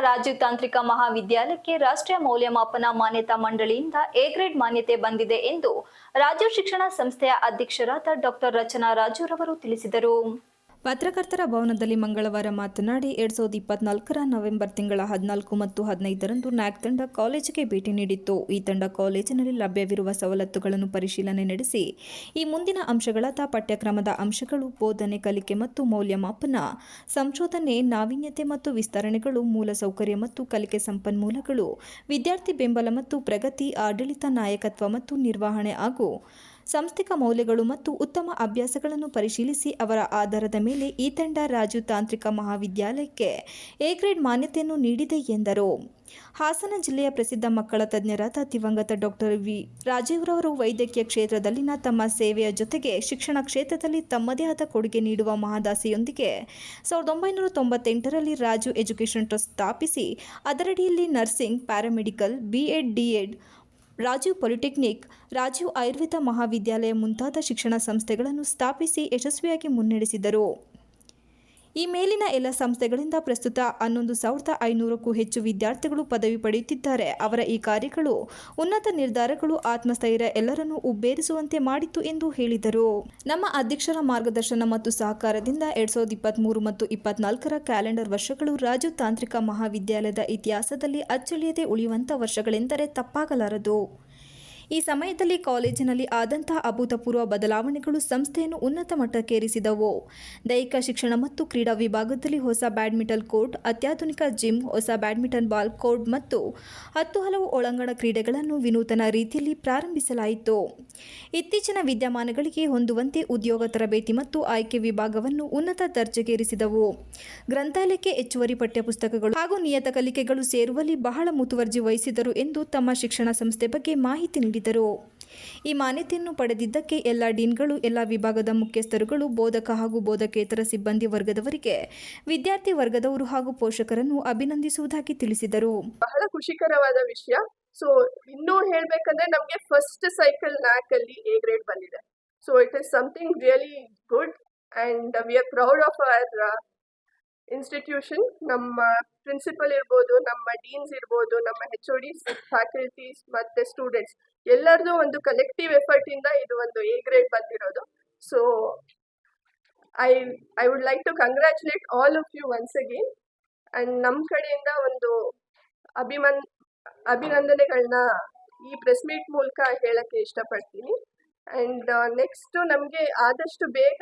ರಾಜೀವ್ ತಾಂತ್ರಿಕ ಮಹಾವಿದ್ಯಾಲಯಕ್ಕೆ ರಾಷ್ಟ್ರೀಯ ಮೌಲ್ಯಮಾಪನ ಮಾನ್ಯತಾ ಮಂಡಳಿಯಿಂದ ಎ ಗ್ರೇಡ್ ಮಾನ್ಯತೆ ಬಂದಿದೆ ಎಂದು ರಾಜೀವ್ ಶಿಕ್ಷಣ ಸಂಸ್ಥೆಯ ಅಧ್ಯಕ್ಷರಾದ ಡಾಕ್ಟರ್ ರಚನಾ ರಾಜುರವರು ತಿಳಿಸಿದರು. ಪತ್ರಕರ್ತರ ಭವನದಲ್ಲಿ ಮಂಗಳವಾರ ಮಾತನಾಡಿ 2024ರ ನವೆಂಬರ್ ತಿಂಗಳ 14 ಮತ್ತು 15ರಂದು ನ್ಯಾಕ್ ತಂಡ ಕಾಲೇಜಿಗೆ ಭೇಟಿ ನೀಡಿತ್ತು. ಈ ತಂಡ ಕಾಲೇಜಿನಲ್ಲಿ ಲಭ್ಯವಿರುವ ಸವಲತ್ತುಗಳನ್ನು ಪರಿಶೀಲನೆ ನಡೆಸಿ ಈ ಮುಂದಿನ ಅಂಶಗಳಾದ ಪಠ್ಯಕ್ರಮದ ಅಂಶಗಳು, ಬೋಧನೆ, ಕಲಿಕೆ ಮತ್ತು ಮೌಲ್ಯಮಾಪನ, ಸಂಶೋಧನೆ, ನಾವೀನ್ಯತೆ ಮತ್ತು ವಿಸ್ತರಣೆಗಳು, ಮೂಲಸೌಕರ್ಯ ಮತ್ತು ಕಲಿಕೆ ಸಂಪನ್ಮೂಲಗಳು, ವಿದ್ಯಾರ್ಥಿ ಬೆಂಬಲ ಮತ್ತು ಪ್ರಗತಿ, ಆಡಳಿತ, ನಾಯಕತ್ವ ಮತ್ತು ನಿರ್ವಹಣೆ ಹಾಗೂ ಸಾಂಸ್ಥಿಕ ಮೌಲ್ಯಗಳು ಮತ್ತು ಉತ್ತಮ ಅಭ್ಯಾಸಗಳನ್ನು ಪರಿಶೀಲಿಸಿ ಅವರ ಆಧಾರದ ಮೇಲೆ ಈ ತಂಡ ರಾಜೀವ್ ತಾಂತ್ರಿಕ ಮಹಾವಿದ್ಯಾಲಯಕ್ಕೆ ಎ ಗ್ರೇಡ್ ಮಾನ್ಯತೆಯನ್ನು ನೀಡಿದೆ ಎಂದರು. ಹಾಸನ ಜಿಲ್ಲೆಯ ಪ್ರಸಿದ್ಧ ಮಕ್ಕಳ ತಜ್ಞರಾದ ದಿವಂಗತ ಡಾಕ್ಟರ್ ವಿ. ರಾಜೀವ್ರವರು ವೈದ್ಯಕೀಯ ಕ್ಷೇತ್ರದಲ್ಲಿನ ತಮ್ಮ ಸೇವೆಯ ಜೊತೆಗೆ ಶಿಕ್ಷಣ ಕ್ಷೇತ್ರದಲ್ಲಿ ತಮ್ಮದೇ ಆದ ಕೊಡುಗೆ ನೀಡುವ ಮಹದಾಸೆಯೊಂದಿಗೆ 1998ರಲ್ಲಿ ರಾಜೀವ್ ಎಜುಕೇಷನ್ ಟ್ರಸ್ಟ್ ಸ್ಥಾಪಿಸಿ ಅದರಡಿಯಲ್ಲಿ nursing, paramedical, BEd, DEd, Rajiv polytechnic, Rajiv Ayurveda Mahavidyalaya ಮುಂತಾದ ಶಿಕ್ಷಣ ಸಂಸ್ಥೆಗಳನ್ನು ಸ್ಥಾಪಿಸಿ ಯಶಸ್ವಿಯಾಗಿ ಮುನ್ನಡೆಸಿದರು. ಈ ಮೇಲಿನ ಎಲ್ಲ ಸಂಸ್ಥೆಗಳಿಂದ ಪ್ರಸ್ತುತ 11,500ಕ್ಕೂ ಹೆಚ್ಚು ವಿದ್ಯಾರ್ಥಿಗಳು ಪದವಿ ಪಡೆಯುತ್ತಿದ್ದಾರೆ. ಅವರ ಈ ಕಾರ್ಯಗಳು, ಉನ್ನತ ನಿರ್ಧಾರಗಳು, ಆತ್ಮಸ್ಥೈರ್ಯ ಎಲ್ಲರನ್ನೂ ಉಬ್ಬೇರಿಸುವಂತೆ ಮಾಡಿತು ಎಂದು ಹೇಳಿದರು. ನಮ್ಮ ಅಧ್ಯಕ್ಷರ ಮಾರ್ಗದರ್ಶನ ಮತ್ತು ಸಹಕಾರದಿಂದ 2023 ಮತ್ತು 2024ರ ಕ್ಯಾಲೆಂಡರ್ ವರ್ಷಗಳು ರಾಜೀವ್ ತಾಂತ್ರಿಕ ಮಹಾವಿದ್ಯಾಲಯದ ಇತಿಹಾಸದಲ್ಲಿ ಅಚ್ಚಳಿಯದೆ ಉಳಿಯುವಂಥ ವರ್ಷಗಳೆಂದರೆ ತಪ್ಪಾಗಲಾರದು. ಈ ಸಮಯದಲ್ಲಿ ಕಾಲೇಜಿನಲ್ಲಿ ಆದಂತಹ ಅಭೂತಪೂರ್ವ ಬದಲಾವಣೆಗಳು ಸಂಸ್ಥೆಯನ್ನು ಉನ್ನತ ಮಟ್ಟಕ್ಕೇರಿಸಿದವು. ದೈಹಿಕ ಶಿಕ್ಷಣ ಮತ್ತು ಕ್ರೀಡಾ ವಿಭಾಗದಲ್ಲಿ ಹೊಸ ಬ್ಯಾಡ್ಮಿಂಟನ್ ಕೋರ್ಟ್, ಅತ್ಯಾಧುನಿಕ ಜಿಮ್, ಹೊಸ ಬ್ಯಾಡ್ಮಿಂಟನ್ ಬಾಲ್ ಕೋರ್ಟ್ ಮತ್ತು 10 ಹಲವು ಒಳಾಂಗಣ ಕ್ರೀಡೆಗಳನ್ನು ವಿನೂತನ ರೀತಿಯಲ್ಲಿ ಪ್ರಾರಂಭಿಸಲಾಯಿತು. ಇತ್ತೀಚಿನ ವಿದ್ಯಮಾನಗಳಿಗೆ ಹೊಂದುವಂತೆ ಉದ್ಯೋಗ ತರಬೇತಿ ಮತ್ತು ಆಯ್ಕೆ ವಿಭಾಗವನ್ನು ಉನ್ನತ ದರ್ಜೆಗೇರಿಸಿದವು. ಗ್ರಂಥಾಲಯಕ್ಕೆ ಹೆಚ್ಚುವರಿ ಪಠ್ಯಪುಸ್ತಕಗಳು ಹಾಗೂ ನಿಯತ ಕಲಿಕೆಗಳು ಸೇರುವಲ್ಲಿ ಬಹಳ ಮುತುವರ್ಜಿ ವಹಿಸಿದರು ಎಂದು ತಮ್ಮ ಶಿಕ್ಷಣ ಸಂಸ್ಥೆ ಬಗ್ಗೆ ಮಾಹಿತಿ ನೀಡಿದರು. ಈ ಮಾನ್ಯತೆಯನ್ನು ಪಡೆದಿದ್ದಕ್ಕೆ ಎಲ್ಲ ಡೀನ್ಗಳು, ಎಲ್ಲ ವಿಭಾಗದ ಮುಖ್ಯಸ್ಥರುಗಳು, ಬೋಧಕ ಹಾಗೂ ಬೋಧಕೇತರ ಸಿಬ್ಬಂದಿ ವರ್ಗದವರಿಗೆ, ವಿದ್ಯಾರ್ಥಿ ವರ್ಗದವರು ಹಾಗೂ ಪೋಷಕರನ್ನು ಅಭಿನಂದಿಸುವುದಾಗಿ ತಿಳಿಸಿದರು. ಬಹಳ ಖುಷಿಕರವಾದ ವಿಷಯ. ಸೊ ಇನ್ನೂ ಹೇಳ್ಬೇಕಂದ್ರೆ ನಮಗೆ ಫಸ್ಟ್ ಸೈಕಲ್ ನ್ಯಾಕ್ ಅಲ್ಲಿ ಎ ಗ್ರೇಡ್ ಬಂದಿದೆ. So it is something really good and we are proud of our institution. ನಮ್ಮ ಪ್ರಿನ್ಸಿಪಲ್ ಇರ್ಬೋದು, ನಮ್ಮ ಡೀನ್ಸ್ ಇರ್ಬೋದು, ನಮ್ಮ HODs, ಫ್ಯಾಕಲ್ಟೀಸ್ ಮತ್ತೆ ಸ್ಟೂಡೆಂಟ್ಸ್ ಎಲ್ಲರದು ಒಂದು ಕಲೆಕ್ಟಿವ್ ಎಫರ್ಟ್ ಇಂದ ಇದು ಒಂದು ಎ ಗ್ರೇಡ್ ಬಂದಿರೋದು. So I would like to congratulate all of you once again. And ನಮ್ಮ ಕಡೆಯಿಂದ ಒಂದು ಅಭಿನಂದನೆಗಳನ್ನ ಈ ಪ್ರೆಸ್ ಮೀಟ್ ಮೂಲಕ ಹೇಳಕ್ಕೆ ಇಷ್ಟಪಡ್ತೀನಿ. ಅಂಡ್ ನೆಕ್ಸ್ಟ್ ನಮಗೆ ಆದಷ್ಟು ಬೇಗ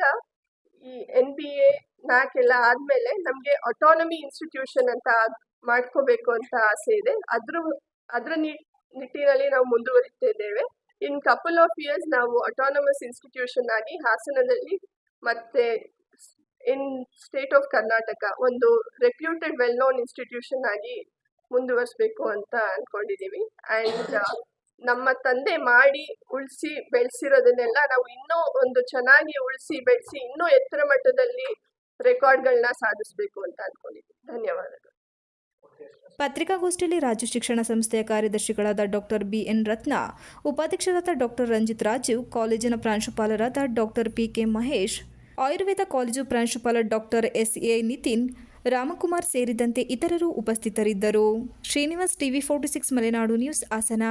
ಈ NBA, NAC ಎಲ್ಲ ಆದ್ಮೇಲೆ ನಮಗೆ ಆಟೋನಮಿ ಇನ್ಸ್ಟಿಟ್ಯೂಷನ್ ಅಂತ ಮಾಡ್ಕೋಬೇಕು ಅಂತ ಆಸೆ ಇದೆ. ಅದ್ರ ನಿಟ್ಟಿನಲ್ಲಿ ನಾವು ಮುಂದುವರಿತಿದ್ದೇವೆ. ಇನ್ ಕಪಲ್ ಆಫ್ ಇಯರ್ಸ್ ನಾವು ಆಟೋನಮಸ್ ಇನ್ಸ್ಟಿಟ್ಯೂಷನ್ ಆಗಿ ಹಾಸನದಲ್ಲಿ ಮತ್ತೆ ಇನ್ ಸ್ಟೇಟ್ ಆಫ್ ಕರ್ನಾಟಕ ಒಂದು ರೆಪ್ಯೂಟೆಡ್ ವೆಲ್ ನೋನ್ ಇನ್ಸ್ಟಿಟ್ಯೂಷನ್ ಆಗಿ ಮುಂದುವರಿಸಬೇಕು ಅಂತ ಅನ್ಕೊಂಡಿದೀವಿ. ಅಂಡ್ ನಮ್ಮ ತಂದೆ ಮಾಡಿ ಉಳಿಸಿ ಬೆಳೆಸಿರೋದನ್ನೆಲ್ಲ ನಾವು ಇನ್ನೂ ಒಂದು ಚೆನ್ನಾಗಿ ಉಳಿಸಿ ಬೆಳೆಸಿ ಇನ್ನೂ ಎತ್ತರ ಮಟ್ಟದಲ್ಲಿ ರೆಕಾರ್ಡ್ಗಳನ್ನ ಸಾಧಿಸಬೇಕು ಅಂತ ಅನ್ಕೊಂಡಿದ್ದೀವಿ. ಧನ್ಯವಾದಗಳು. ಪತ್ರಿಕಾಗೋಷ್ಠಿಯಲ್ಲಿ ರಾಜ್ಯ ಶಿಕ್ಷಣ ಸಂಸ್ಥೆಯ ಕಾರ್ಯದರ್ಶಿಗಳಾದ ಡಾಕ್ಟರ್ BN ರತ್ನ, ಉಪಾಧ್ಯಕ್ಷರಾದ ಡಾಕ್ಟರ್ ರಂಜಿತ್ ರಾಜೀವ್, ಕಾಲೇಜಿನ ಪ್ರಾಂಶುಪಾಲರಾದ doctor PK Mahesh, Ayurveda college ಪ್ರಾಂಶುಪಾಲ ಡಾಕ್ಟರ್ SA ನಿತಿನ್, ರಾಮಕುಮಾರ್ ಸೇರಿದಂತೆ ಇತರರು ಉಪಸ್ಥಿತರಿದ್ದರು. Srinivas, TV 46 Malenadu news, Hassan.